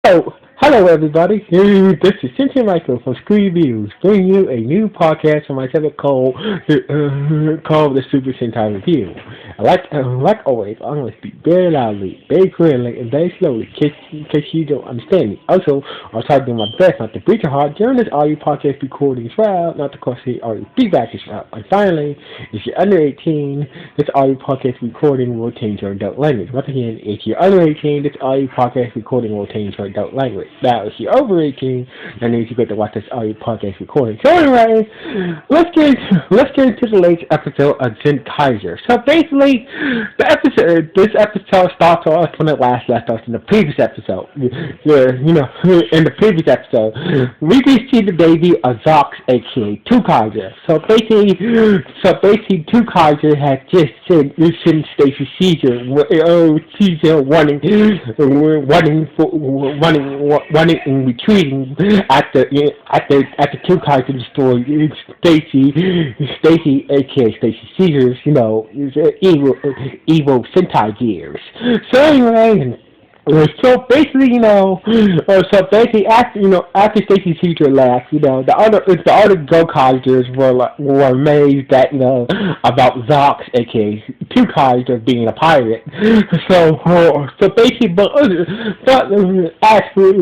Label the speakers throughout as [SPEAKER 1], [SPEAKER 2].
[SPEAKER 1] Hello everybody. This is Sentai Michael from Screw Reviews, bringing you a new podcast on my channel called the Super Sentai Review. Like always, I'm going to speak very loudly, very clearly, and very slowly, in case you don't understand me. Also, I'll try to do my best not to break your heart during this audio podcast recording as well, not to cause any audio feedback as well. And finally, if you're under 18, this audio podcast recording will change your adult language. Once again, if you're under 18, this audio podcast recording will change your adult language. Now, if you're over 18, that means you get to watch this audio podcast recording. So anyway, let's get into the latest episode of Zenkaiger. So basically, this episode starts off when it last left us in the previous episode. In the previous episode, we can see the debut of Zox, aka Kikai. So basically, Kikai has just sent Stacy Caesar running and retreating after Kikai destroyed Stacy, aka Stacy Caesar's, evil Sentai gears. So anyway. So basically, after Stacy Caesar left, the other Go-Kaisers were amazed that, about Zox, aka Two Kaisers being a pirate. So basically, but actually,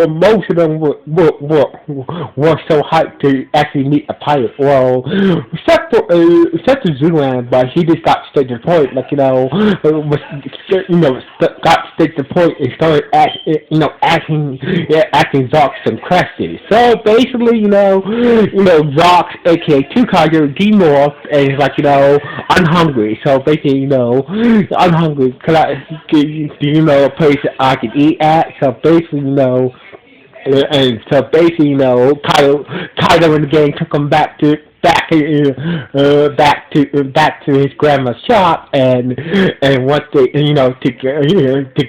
[SPEAKER 1] most of them were so hyped to actually meet a pirate. Well, except for Zulan, but he just got straight to the point, got straight to the point and started asking Zox some questions. So basically, Zox, aka Zenkaiger, demorphed and is I'm hungry. So basically, I'm hungry. Do you know a place that I can eat at? So basically, and so basically, Kaido and the gang took him back to his grandma's shop and what they to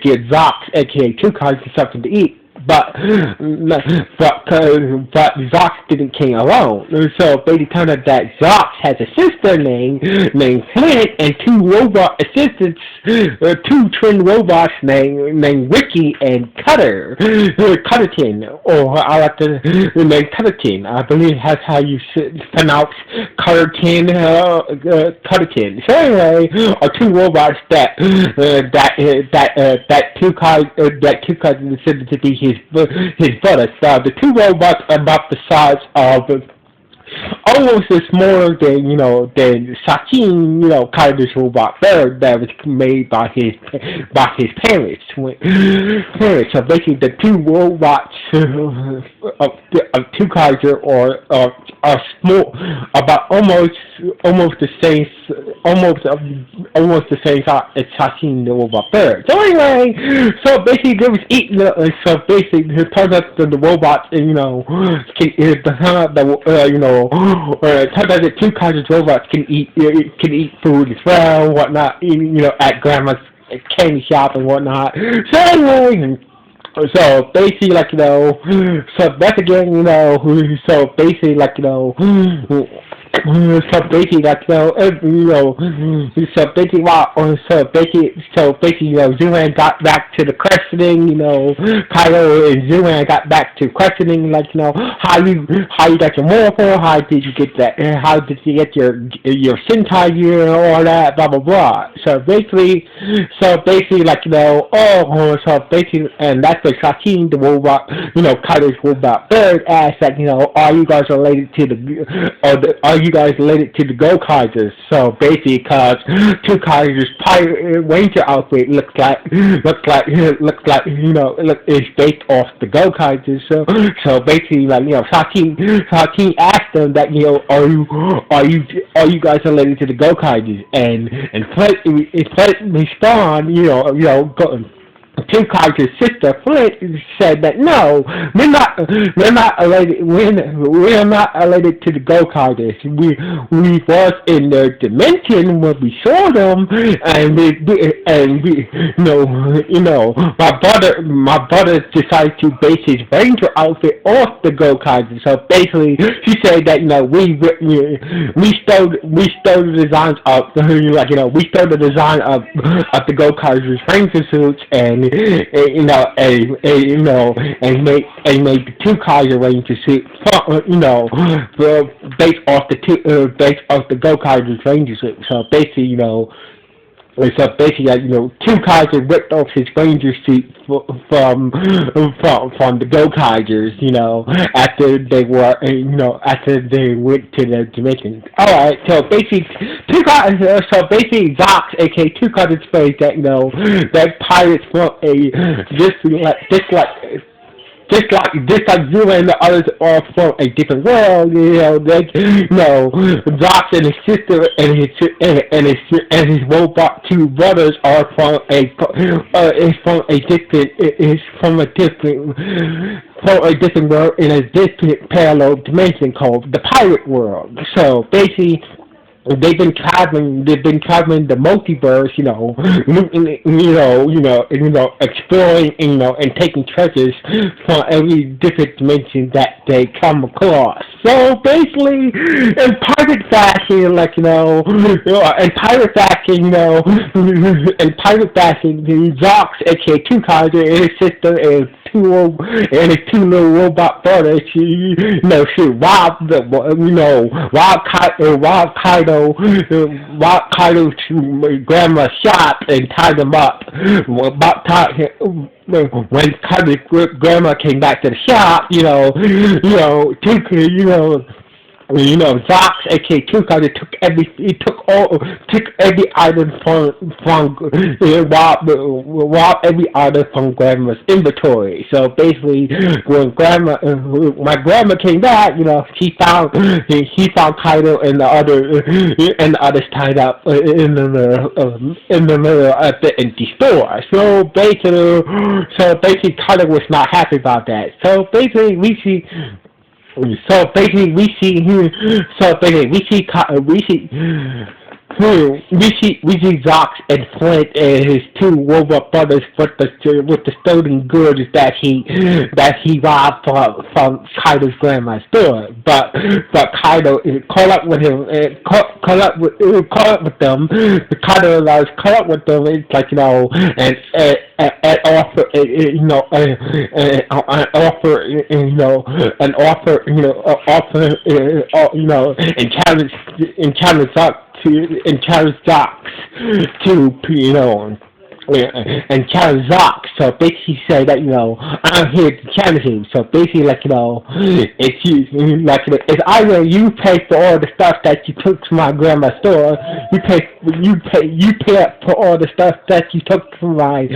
[SPEAKER 1] get Zox, aka Kikai, something to eat. But Zox didn't came alone. So basically turned out that Zox has a sister named Flint and two robot assistants, two twin robots named Ricky and Cutterton, or I like to name Cutterton. I believe that's how you pronounce Cutterton. So anyway, are two robots that Kikai considered to be his brother. So the two robots are about the size of almost as smaller than Sakin, Kaido's robot bird that was made by his parents. So basically, the two robots of two Kaiser are small, about almost the same size as Sakin, the robot bird. So anyway, so basically they was eating. So basically, it turns out that the robots, sometimes the two kinds of robots can eat food as well, whatnot, at grandma's candy shop and whatnot. So anyway, so basically, so that's again, so basically, Zuan got back to the questioning, Kaido and Zuan got back to questioning, how you got your morpho, how did you get your Sentai gear and all that, blah blah blah. So basically, and that's the Shakin, the robot, Kaido's robot bird asked that, are you guys related to the Go-Kaisers? So basically, because Two Kaisers' pirate ranger outfit looks like is based off the Go-Kaisers. So basically, Sakin asked them that, are you guys related to the Go-Kaisers? And Flint respond, Two Kaiser's sister Flint said that no, we're not related. We're not related to the Go-Kaisers. We was in their dimension when we saw them, and my brother decided to base his ranger outfit off the Go-Kaisers. So basically, she said that we stole the designs of we stole the design of the Go-Kaisers ranger suits and and made the two Kaiser Ranger suit, based off the Go Kaiser's Ranger suit. So basically, two Kaiser ripped off his Ranger suit from the Go Kaisers, after they were, after they went to the dimensions. All right, so basically, Zox, aka Two Kaisers, phrase that that pirates from a just like you and the others are from a different world, Doc and his sister and his robot two brothers are from a different world in a different parallel dimension called the pirate world. So basically, they've been traveling the multiverse, exploring, and taking treasures from every different dimension that they come across. So basically, in pirate fashion, Zox, aka Two Kaiser, and his sister and his two little robot brothers, robbed Kaido to Grandma's shop and tied him up. When Kaido's grandma came back to the shop, Zox, aka Two Kaiser, took every item robbed every item from Grandma's inventory. So basically, when my grandma came back, he found Kaido and the others tied up in the middle of the empty store. So basically, Kaido was not happy about that. So basically, we see Zox and Flint and his two robot brothers with the stolen goods that he robbed from Kaido's grandma's store. But Kaido caught up with him and caught up with them. Kaido allows caught up with them. It's like and offer and challenge Zox and challenge Zox. So basically, he said that I'm here to challenge him. So basically, it's either you pay for all the stuff that you took to my grandma's store, you pay up for all the stuff that you took from my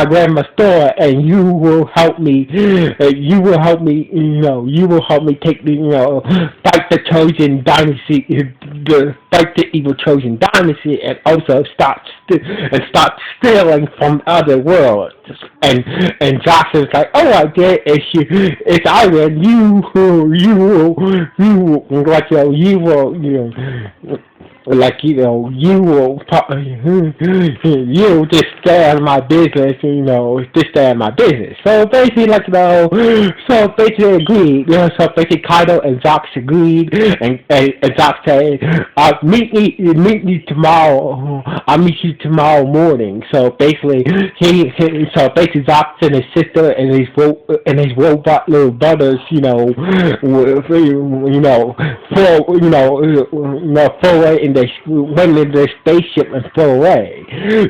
[SPEAKER 1] grandma's store, and you will help me. You will help me take fight the Trojan dynasty, fight the evil Trojan dynasty, and also stop stealing from other worlds. And Josh is like, oh, I get it. It's either you you just stay out of my business, just stay out of my business. So basically, agreed. So basically, Kaido and Zox agreed, and Zox said, meet me tomorrow. I'll meet you tomorrow morning. So basically, Zox and his sister and his robot little brothers, went in their spaceship and flew away.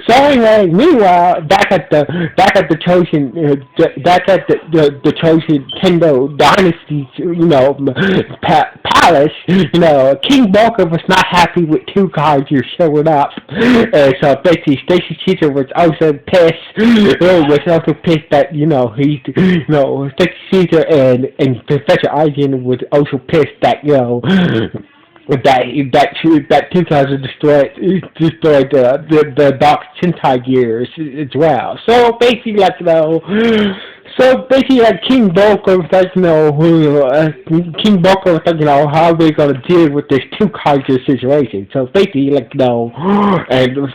[SPEAKER 1] So anyway, meanwhile, back at the Trojan Tendo Dynasty, palace, King Bulker was not happy with Two Kaisers showing up. So basically, Stacy Caesar was also pissed. That Stacy Caesar and Professor Aizen was also pissed that that Two Kaisers destroyed the Dark Sentai gears as well. So basically, King Bulker was how are we gonna deal with this Two Kaiser situation? So basically, and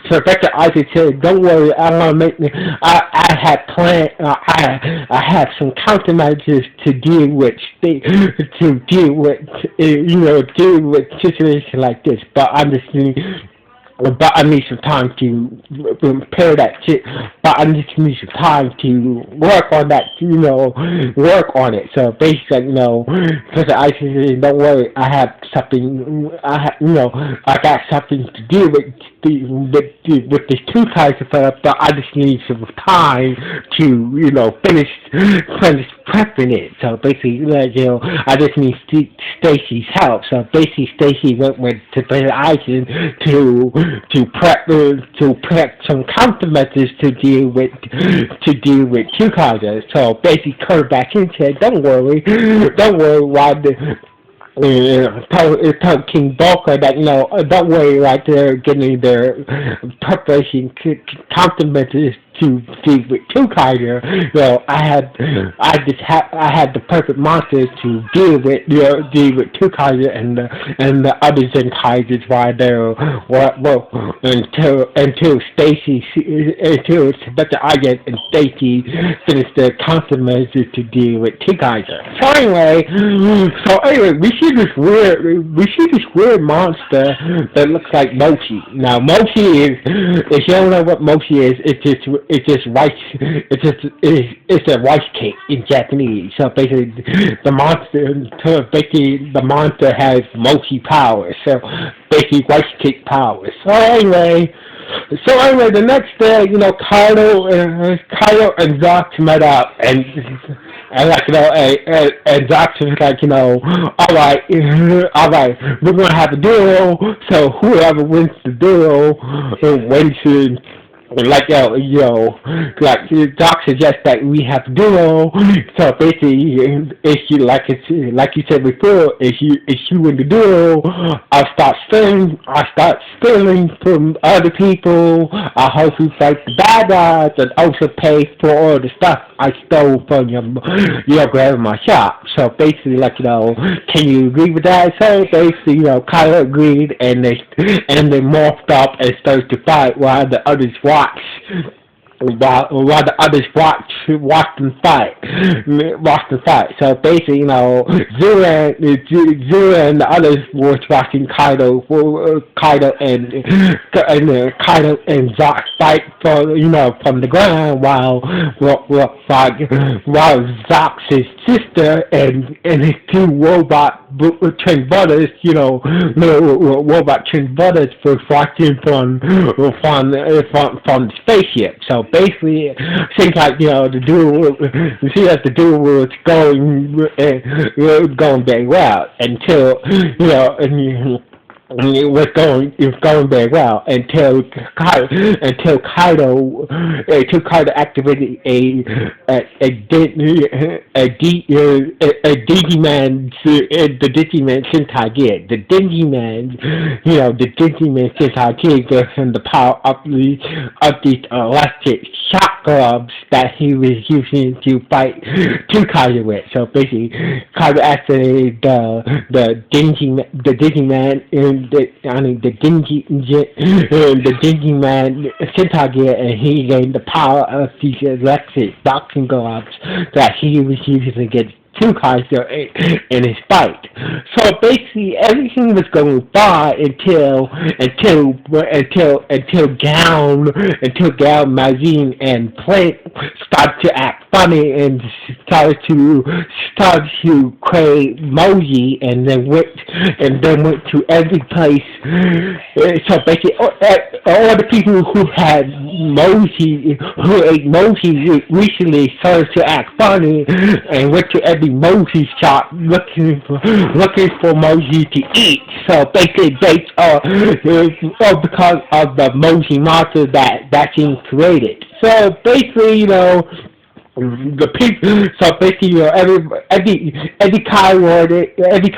[SPEAKER 1] Professor Isaac said, "Don't worry, I'm gonna make me. I have planned. I have some countermeasures to deal with situation like this. But I'm just but I need some time to repair that shit. But I just need some time to work on that, work on it. So basically, because I said, don't worry, I have something, I got something to do with this two kinds of setup, but I just need some time to, finish prepping it. So basically, I just need Stacy's help. So basically, Stacy went with to Verizon to prep some countermeasures to deal with Kikai. So basically, Kurt back in said, don't worry, why the told King Bulker that don't worry, like they're getting their preparation countermeasures to deal with Zenkaiger. I had the perfect monsters to deal with Zenkaiger and the other Zenkaigers while they're until Dr. Iget and Stacy finish their countermeasures to deal with Zenkaiger. So anyway, we see this weird monster that looks like Mochi. Now Mochi is, if you don't know what Mochi is, it's rice. It's a rice cake in Japanese. So basically, the monster has Mochi powers. So basically, rice cake powers. So anyway, the next day, Kaido and Zox met up, and and Zox was like, all right, we're gonna have a duel. So whoever wins the duel wins. Like Doc suggests that we have to duo. So basically, if you like you said before, if you win the duel, I'll start stealing from other people. I hope you fight the bad guys and also pay for all the stuff I stole from your grandma's shop. So basically, can you agree with that? So basically, Kylo agreed, and they morphed up and started to fight while the others watch. While the others watch them fight. So basically, Zero and the others was watching Kaido and Zox fight from the ground while Zox's sister and his two robot twin brothers, robot twin brothers was watching from the spaceship. So basically, it seems like the duel was going very well until it was going very well until Kaido activated a Digimon Sentai. The Digimon Sentai gave him the power of these electric shock gloves that he was using to fight Kaido with. So basically, Kaido activated the Digimon the Digimon Sentai gear, and he gained the power of these electric boxing gloves that he was using against Kaiser in his fight. So basically, everything was going fine until Gal, Mazine, and Plant started to act funny and started to crave Moji, and then went to every place. So basically, all the people who ate Moji recently started to act funny and went to every Moji shop looking for Moji to eat. So basically, because of the Moji monster that he created. So basically, the people. So basically, every Kaiward and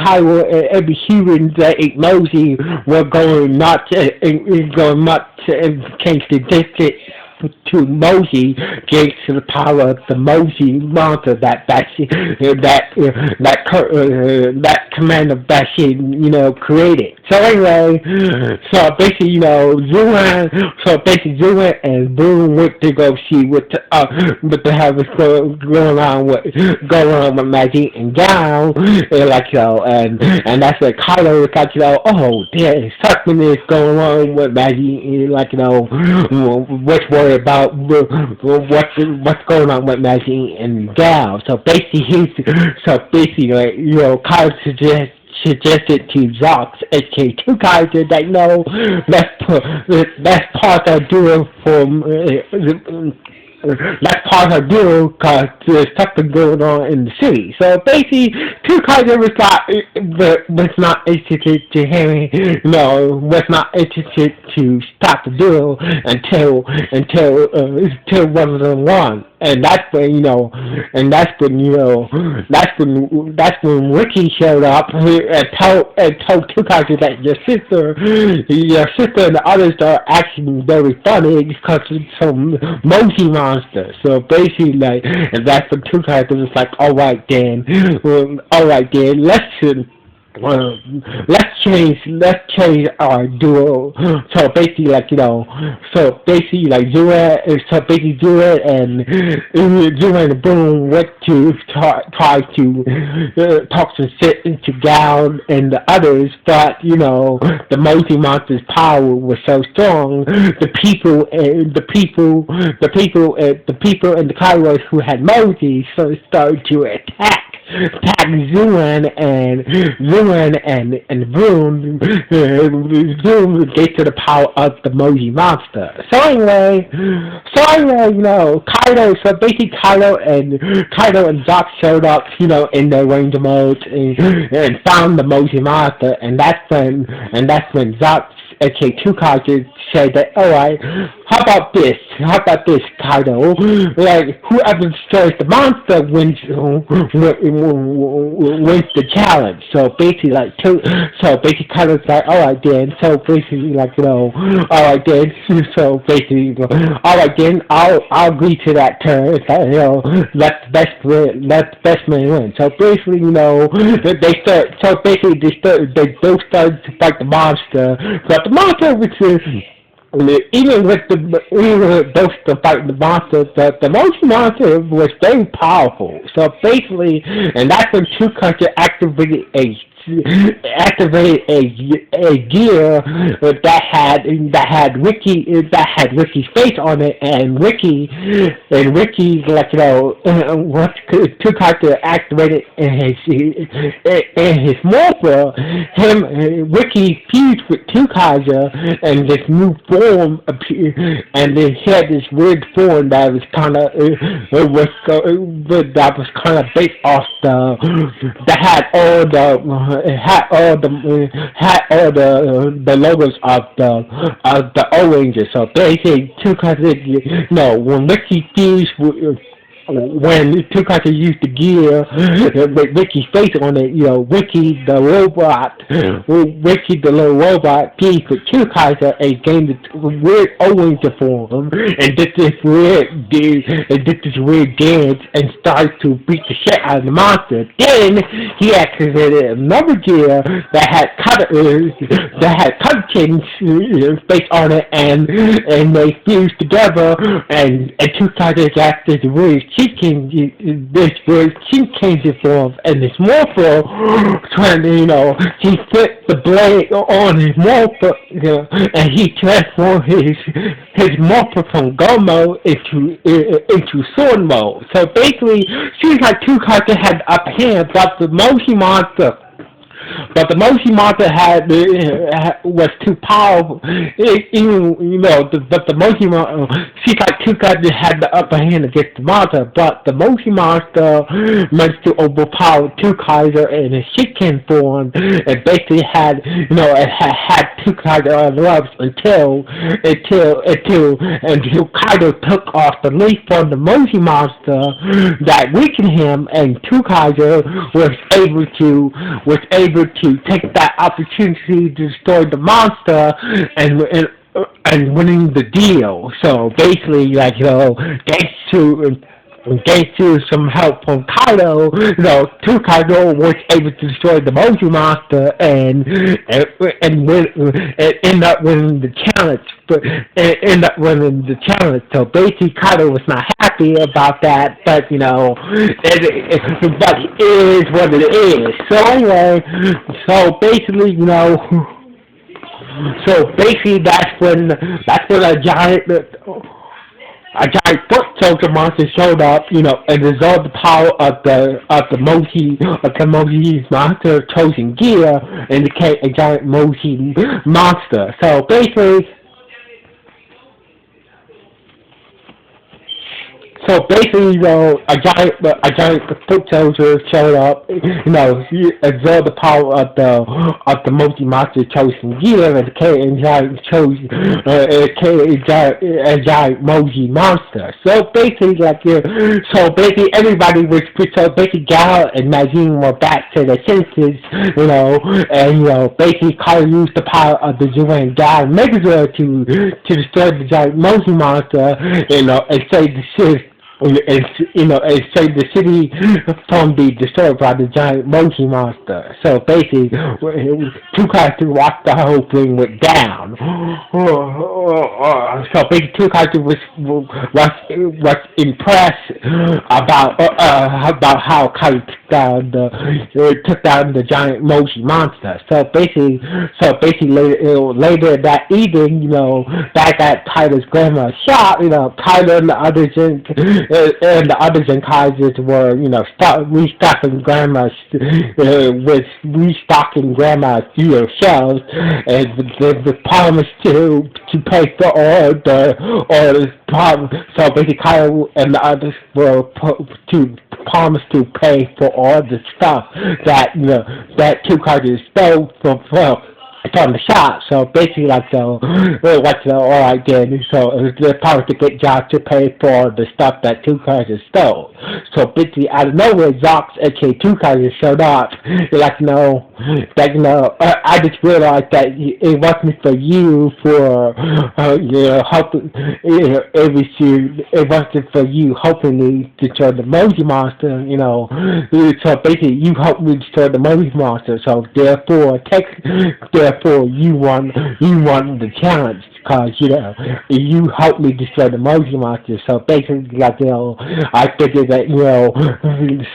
[SPEAKER 1] every human that ate Moji were going nuts and came to district. to Moji gains the power of the Moji monster that commander that she created. So anyway, so basically Zuan and Boom went to go see what the hell was going on with Maggie and Gal, and and that's where Kylo was like, oh, there's something is going on with Maggie, and what's worried about what's going on with Maggie and Gal. So basically, Kylo suggested to Zox, aka Two Kaiser, that let's pause our duel that's part of her deal because there's something going on in the city. So basically, Two Kaiser was not interested to hearing, was not interested to stop the deal until one of them won. And that's when Ricky showed up and told Two Kaiser that your sister and the others are actually very funny because it's some Moji monster. So basically, and that's when Two Kaiser was like, all right then, let's change our duo. So basically, Zura and Boom went to try to talk some shit into Gal and the others, but the Moji monster's power was so strong. The people and the Kairos who had Moji so started to attack Zuan and Vroom. Vroom gave to the power of the Moji monster. So anyway, Kaido and Zoc showed up, in their ranger mode and found the Moji monster, and that's when Zoc, aka Two Kaiser, said that, alright, how about this, Kaido? Whoever destroys the monster wins the challenge. So basically, Kaido's like, alright then. So basically, alright then. So basically, alright then. I'll agree to that term. It's like, let the best man win. So basically, they both started to fight the monster, but the monster even with those to fight the monster, the Moji monster was very powerful. So basically, and that's when Two Kaiser activated a gear that had Ricky's face on it, and Ricky Two Kaiser activated in his morpher. Ricky fused with Two Kaiser, and this new form appeared, and then he had this weird form that was kind of based off that had all the logos of the O-Rangers. So basically, Two Kaiser, when Ricky fused when Two Kaiser used the gear with Ricky's face on it, Ricky the little robot fused with Two Kaiser and gained this weird O-Ranger form and did this weird dance and started to beat the shit out of the monster. Then he activated another gear that had Cuttlekin's face on it, and they fused together, and Two Kaiser got this weird Shinkanji form, and this morpher trying to, he flipped the blade on his morpher, and he transformed his morpher from gun mode into sword mode. So basically, seems like Two Kaiser had the upper hand, but the Moji monster was too powerful. The Moji monster, she like Two Kaiser had the upper hand against the monster, but the Moji monster managed to overpower Two Kaiser in his Shiken form, and basically had Two Kaiser on the ropes until Kaido took off the leash from the Moji monster that weakened him, and Two Kaiser was able to take that opportunity to destroy the monster and winning the deal. So basically, like thanks to thanks to some help from Kaido, Kaido was able to destroy the Moji Monster and end up winning the challenge. But end up winning the challenge. So basically, Kaido was not happy about that. But but it is what it is. So anyway, so basically, that's when a giant foot soldier monster showed up, and dissolved the power of the Moji monster chosen gear and became a giant Moji monster. So basically, a giant foot soldier showed up. He absorbed the power of the multi monster chosen gear and became a giant Moji monster. So basically, everybody was so basically Gal and Magine were back to their senses. And basically, Kyle used the power of the Zuan Gal Megazord to destroy the giant Moji monster. And save the city and save the city from being destroyed by the giant Moji monster. So basically, two characters watched the whole thing went down. So basically, two characters was impressed about how Kaido took down the giant Moji monster. So basically later that evening, that Kaido's grandma shot. Kaido and the other Zenkaigers were, restocking grandma's, shelves, and the promise to pay for all the problem. So basically, Kyle and the others were to promise to pay for all the stuff that two characters stole from the shop. So basically, all right then. So they promised to get Jock to pay for the stuff that two characters stole. So basically, out of nowhere, Zox, aka two characters, showed up. I just realized that it wasn't for you for helping. It wasn't for you helping me destroy the Moji monster. So basically, you helped me destroy the Moji monster. So therefore, you won the challenge because you helped me destroy the Moji monster. So basically, I figured that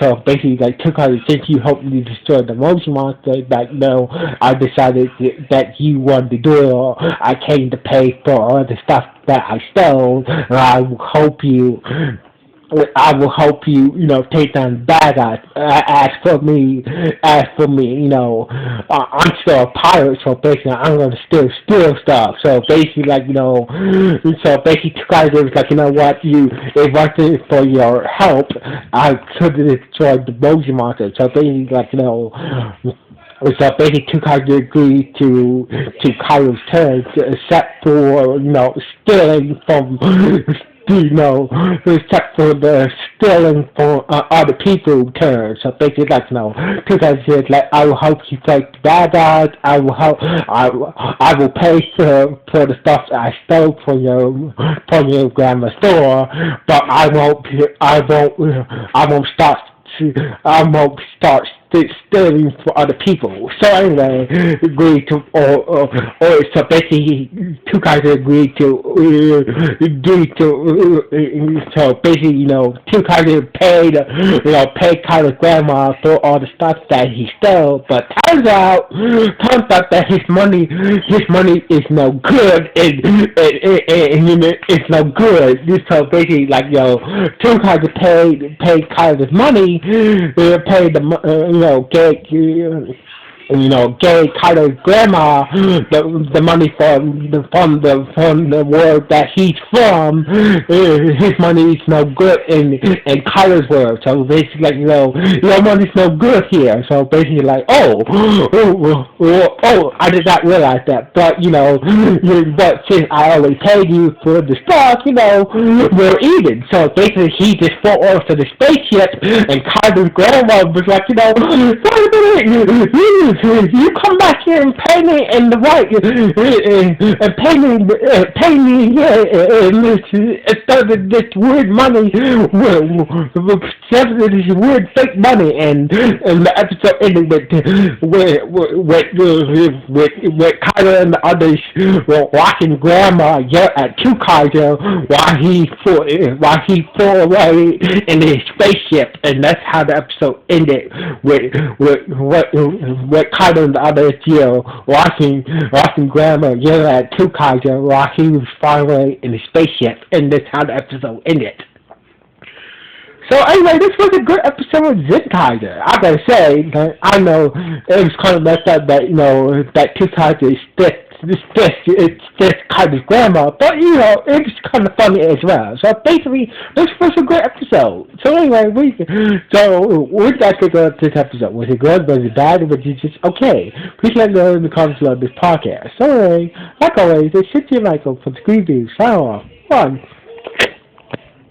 [SPEAKER 1] so basically, took out since you helped me destroy the Moji monster, I decided that you won the duel. I came to pay for all the stuff that I stole, and I will help you, take down the bad guys. As for me, I'm still a pirate, so basically, I'm gonna still steal stuff. So basically, two guys was like, what, it wasn't for your help, I could have destroyed the Moji monster. So basically, so basically, two characters agreed to Kaido's terms, except for stealing from except for the stealing from other people's turns. So basically, two guys said, I will help you fight the bad guys. I will pay for the stuff that I stole from your grandma's store, but I won't start stealing for other people. So anyway, agreed to, so basically, two guys agreed to, so basically, two guys paid Kyler's grandma for all the stuff that he stole, but turns out that his money is no good, and it's no good. So basically, two guys paid Kyler's money, paid the gave Kaido's grandma the money from the world that he's from. His money is no good in Kaido's world. So basically, your money's no good here. So basically, I did not realize that. But but since I already paid you for the stuff, we're even. So basically, he just flew off to the spaceship, and Kaido's grandma was like, wait a minute. you come back here and pay me in the right, and pay me instead of this weird money, this weird fake money, and the episode ended with Kyler and the others watching Grandma yell at Kikai while he flew away in his spaceship, and that's how the episode ended with Kyler and the others watching Grandma yell at Kikai while he was flying away in his spaceship, and that's how the episode ended. So anyway, this was a good episode of Zenkaiger. I gotta say, I know it was kind of messed up that that Kikai is this Kaiser's grandma, but it was kind of funny as well. So basically, this was a great episode. So anyway, we're not gonna go to this episode. Was it good? Was it bad? Was it just okay? Please let me know in the comments below this podcast. So anyway, like always, it's Cynthia Michael from Screen View. Sign off. One.